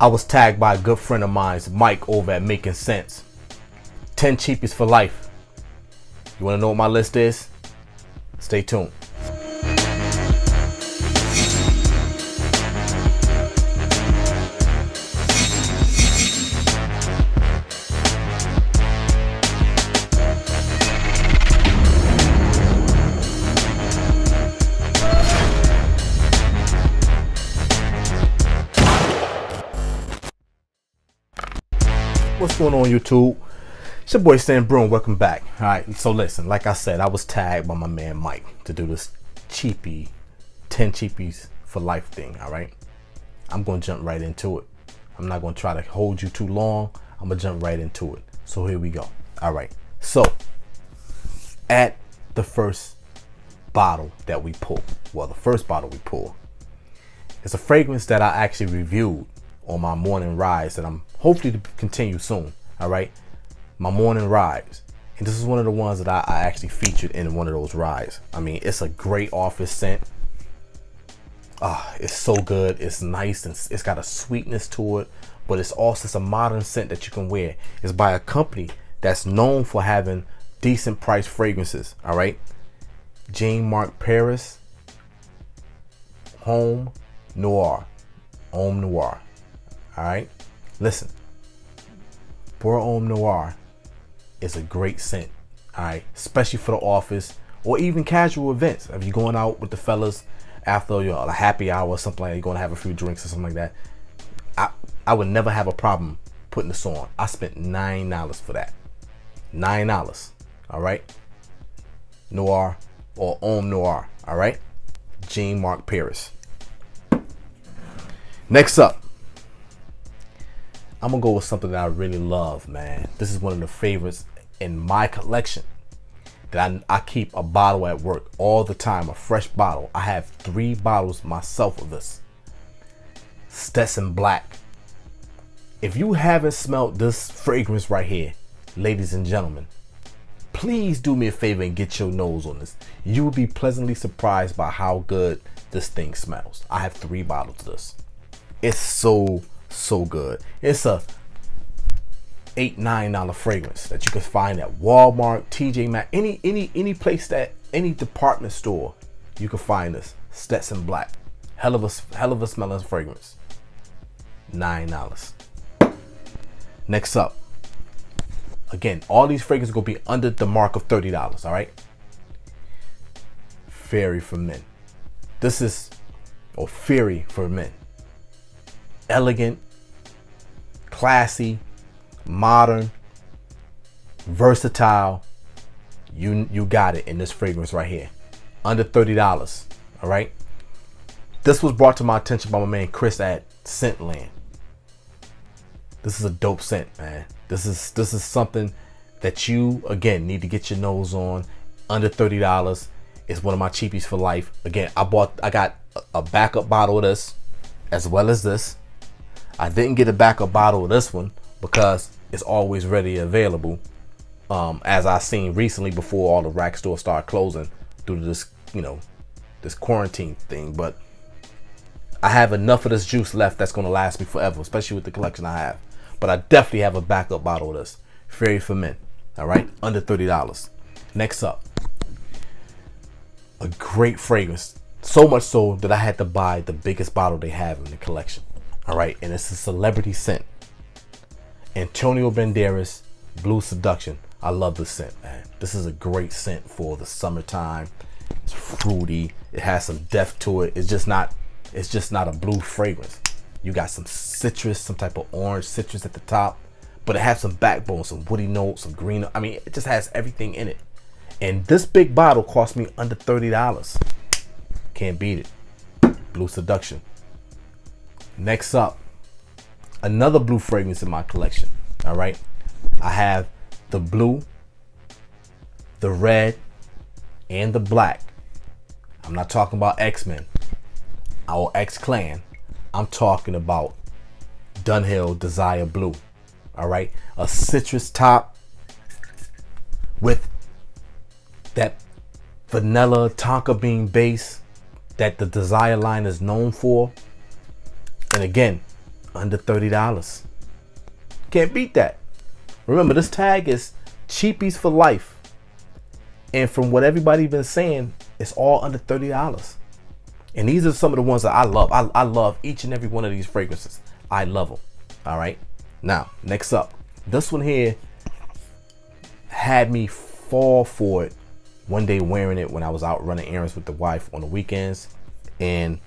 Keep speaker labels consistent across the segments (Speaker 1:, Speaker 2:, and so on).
Speaker 1: I was tagged by a good friend of mine, Mike, over at Making Sense. 10 cheapies for life. You want to know what my list is? Stay tuned. What's going on, YouTube? It's your boy Stan Broom. Welcome back. All right, so listen, like I said, I was tagged by my man Mike to do this 10 cheapies for life thing. All right, I'm gonna jump right into it. I'm not gonna try to hold you too long. I'm gonna jump right into it. So here we go. All right, so at the first bottle that we pull, the first bottle we pull, it's a fragrance that I actually reviewed on my morning rides that I'm hopefully to continue soon. All right, my morning rides, and this is one of the ones that I actually featured in one of those rides. I mean, it's a great office scent. It's so good. It's nice, and it's got a sweetness to it, but it's also a modern scent that you can wear. It's by a company that's known for having decent price fragrances. All right, Marc Paris Homme Noir. All right, listen, Pour Homme Noir is a great scent. All right, especially for the office or even casual events. If you're going out with the fellas after a happy hour or something like that, you're going to have a few drinks or something like that, I would never have a problem putting this on. I spent $9 for that. $9. All right, Noir or Homme Noir. All right, Marc Paris. Next up, I'm gonna go with something that I really love, man. This is one of the favorites in my collection that I keep a bottle at work all the time, a fresh bottle. I have 3 bottles myself of this. Stetson Black. If you haven't smelled this fragrance right here, ladies and gentlemen, please do me a favor and get your nose on this. You will be pleasantly surprised by how good this thing smells. I have 3 bottles of this. It's so good. It's a $8-9 fragrance that you can find at Walmart, TJ Maxx, any place, that any department store you can find this Stetson Black. Hell of a smelling fragrance. $9. Next up, again, all these fragrances gonna be under the mark of $30. All right, Fairy for Men. This is Fairy for Men. Elegant, classy, modern, versatile. You got it in this fragrance right here, under $30. All right, this was brought to my attention by my man Chris at Scentland. This is a dope scent, man. This is something that you again need to get your nose on. Under $30. It's one of my cheapies for life. Again, I got a backup bottle of this as well as this. I didn't get a backup bottle of this one because it's always ready available. As I seen recently before all the rack stores started closing due to this, this quarantine thing. But I have enough of this juice left that's gonna last me forever, especially with the collection I have. But I definitely have a backup bottle of this. Fairy for Men. All right, under $30. Next up, a great fragrance. So much so that I had to buy the biggest bottle they have in the collection. All right, and it's a celebrity scent. Antonio Banderas, Blue Seduction. I love this scent, man. This is a great scent for the summertime. It's fruity. It has some depth to it. It's just not a blue fragrance. You got some citrus, some type of orange citrus at the top, but it has some backbone, some woody notes, some green. I mean, it just has everything in it. And this big bottle cost me under $30. Can't beat it. Blue Seduction. Next up, another blue fragrance in my collection. All right, I have the blue, the red, and the black. I'm not talking about X-Men or X-Clan. I'm talking about Dunhill Desire Blue. All right, a citrus top with that vanilla tonka bean base that the Desire line is known for. And again, Under $30. Can't beat that. Remember, this tag is Cheapies for life. And from what everybody been saying, it's all under $30. And these are some of the ones that I love. I love each and every one of these fragrances. I love them. All right. Now, next up, this one here had me fall for it one day wearing it when I was out running errands with the wife on the weekends. And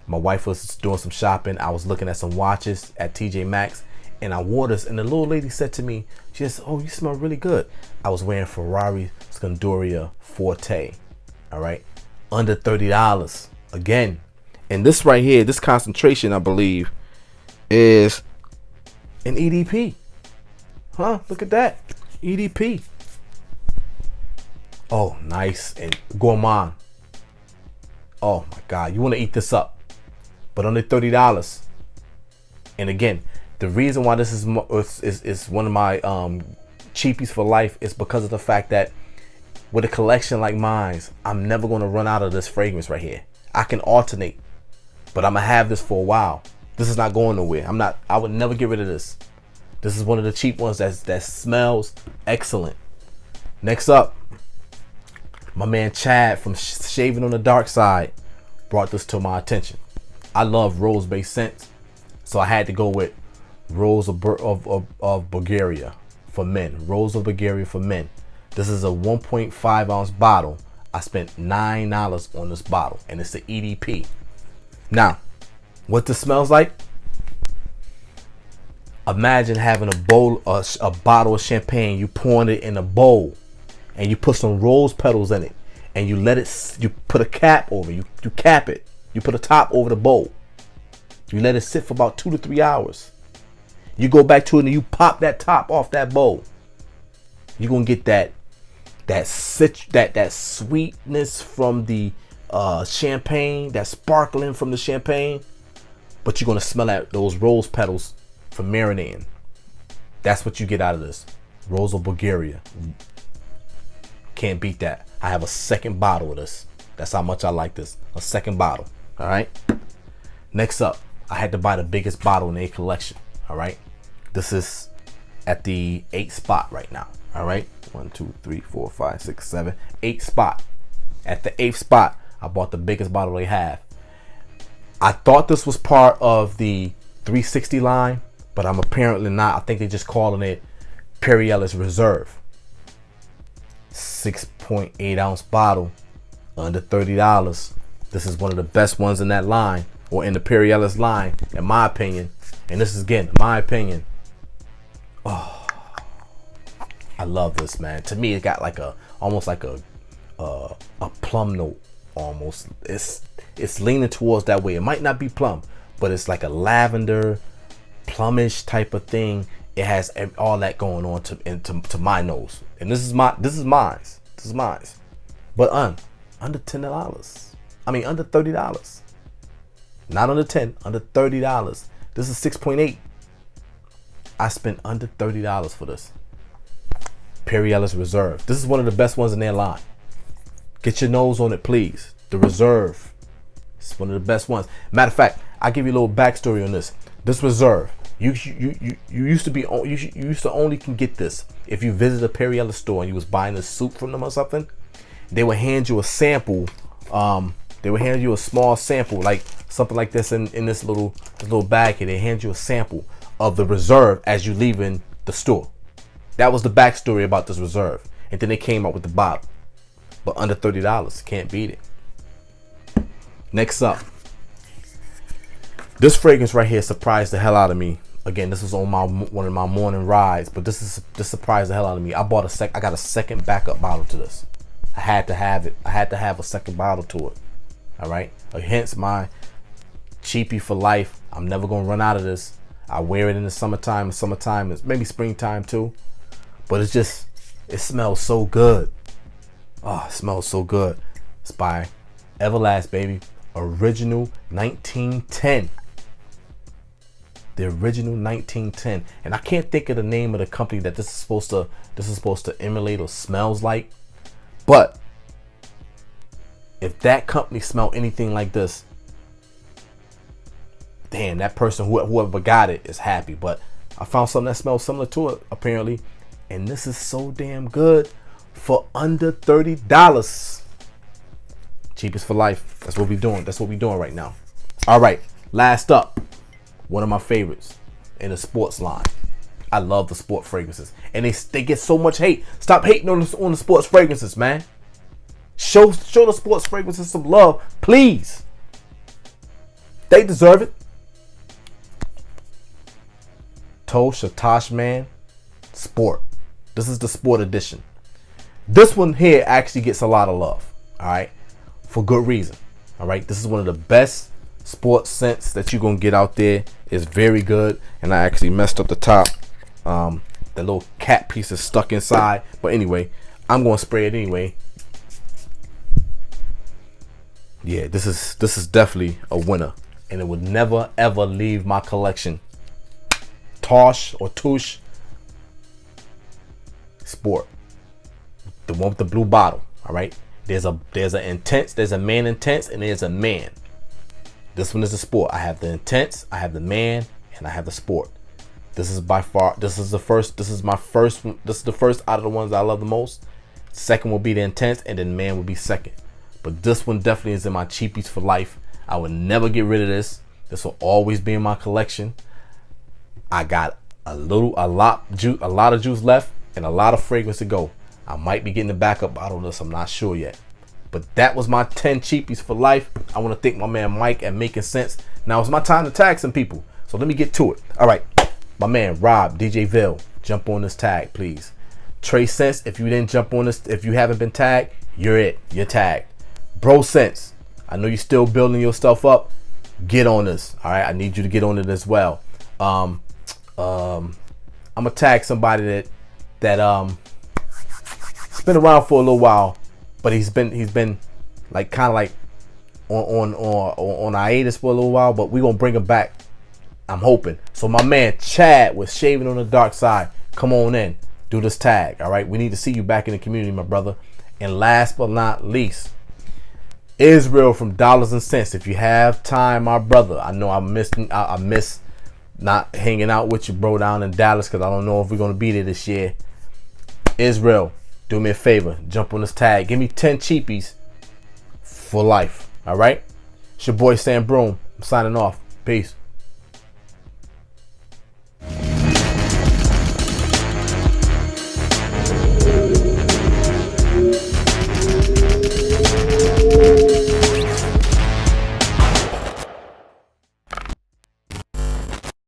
Speaker 1: my wife was doing some shopping. I was looking at some watches at TJ Maxx. And I wore this, and the little lady said to me, she said, "Oh, you smell really good." I was wearing Ferrari Scuderia Forte. All right. Under $30. Again. And this right here, this concentration, I believe, is an EDP. Huh? Look at that. EDP. Oh, nice and gourmand. Oh my God. You want to eat this up. But under $30. And again, the reason why this is one of my cheapies for life is because of the fact that with a collection like mine, I'm never going to run out of this fragrance right here. I can alternate, but I'm gonna have this for a while. This is not going nowhere. I would never get rid of this. This is one of the cheap ones that smells excellent. Next up, my man Chad from Shaving on the Dark Side brought this to my attention. I love rose-based scents, so I had to go with Rose of Bulgaria for men. Rose of Bulgaria for men. This is a 1.5 ounce bottle. I spent $9 on this bottle, and it's the EDP. Now, what this smells like? Imagine having a bottle of champagne. You pouring it in a bowl, and you put some rose petals in it, and you let it. You put a cap over. You cap it. You put a top over the bowl. You let it sit for about 2 to 3 hours. You go back to it and you pop that top off that bowl. You're gonna get that sweetness from the champagne, that sparkling from the champagne, but you're gonna smell those rose petals from marinating. That's what you get out of this. Rose of Bulgaria. Can't beat that. I have a second bottle of this. That's how much I like this. A second bottle. All right. Next up, I had to buy the biggest bottle in a collection. All right. This is at the 8th spot right now. All right. 1, 2, 3, 4, 5, 6, 7, 8th spot. At the 8th spot, I bought the biggest bottle they have. I thought this was part of the 360 line, but I'm apparently not. I think they're just calling it Ellis Reserve. 6.8 ounce bottle, under $30. This is one of the best ones in that line, or in the Ellis line, in my opinion. And this is, again, my opinion. Oh, I love this, man. To me, it got like almost like a plum note. Almost, it's leaning towards that way. It might not be plum, but it's like a lavender, plumish type of thing. It has all that going on to my nose, and this is mine. But under $10. I mean, under $30. Not under 10, under $30. This is 6.8. I spent under $30 for this. Ellis Reserve. This is one of the best ones in their line. Get your nose on it, please. The Reserve. It's one of the best ones. Matter of fact, I'll give you a little backstory on this. This Reserve, you used to only can get this if you visit a Ellis store and you was buying a soup from them or something. They would hand you a sample. They would hand you a small sample, like something like this in this little bag here. They hand you a sample of the Reserve as you leaving the store. That was the backstory about this Reserve. And then they came out with the bottle. But under $30, can't beat it. Next up, this fragrance right here surprised the hell out of me. Again, this was on one of my morning rides, but this surprised the hell out of me. I got a second backup bottle to this. I had to have it. I had to have a second bottle to it. All right. Hence my cheapie for life. I'm never gonna run out of this. I wear it in the summertime. It's maybe springtime too. But it smells so good. Oh, it smells so good. It's by Everlast, baby. Original 1910. The original 1910. And I can't think of the name of the company that this is supposed to emulate or smells like. But if that company smelled anything like this, damn, that person, whoever got it, is happy. But I found something that smells similar to it, apparently. And this is so damn good for under $30. Cheapies for life. That's what we're doing. That's what we're doing right now. All right, last up, one of my favorites in the sports line. I love the sport fragrances, and they get so much hate. Stop hating on the sports fragrances, man. Show the sports fragrances some love, please. They deserve it. Trussardi Man Sport. This is the sport edition. This one here actually gets a lot of love. All right, for good reason. All right, this is one of the best sports scents that you're gonna get out there. It's very good, and I actually messed up the top. The little cap piece is stuck inside, but anyway, I'm gonna spray it anyway. Yeah, this is definitely a winner, and it would never ever leave my collection. Trussardi Sport, the one with the blue bottle. All right, there's a man intense, and there's a man. This one is the sport. I have the intense, I have the man, and I have the sport. This is by far, this is the first out of the ones I love the most. Second will be the intense, and then man will be second. But this one definitely is in my cheapies for life. I would never get rid of this. This will always be in my collection. I got a lot of juice left and a lot of fragrance to go. I might be getting the backup bottle of this. I'm not sure yet. But that was my 10 cheapies for life. I want to thank my man Mike at Making Sense. Now it's my time to tag some people. So let me get to it. All right. My man Rob, DJ Ville, jump on this tag, please. Trey Sense, if you didn't jump on this, if you haven't been tagged, you're it. You're tagged. Bro Sense, I know you're still building your stuff up. Get on this. All right. I need you to get on it as well. I'm gonna tag somebody that it's been around for a little while, but he's been like kind of like on hiatus for a little while, but we're gonna bring him back, I'm hoping. So my man Chad was Shaving on the Dark Side, come on in, do this tag. All right, we need to see you back in the community, my brother. And last but not least, Israel from Dollars and Cents. If you have time, my brother, I know I miss not hanging out with you, bro, down in Dallas, because I don't know if we're gonna be there this year. Israel, do me a favor, jump on this tag, give me 10 cheapies for life. All right, it's your boy Sam Broom. I'm signing off. Peace.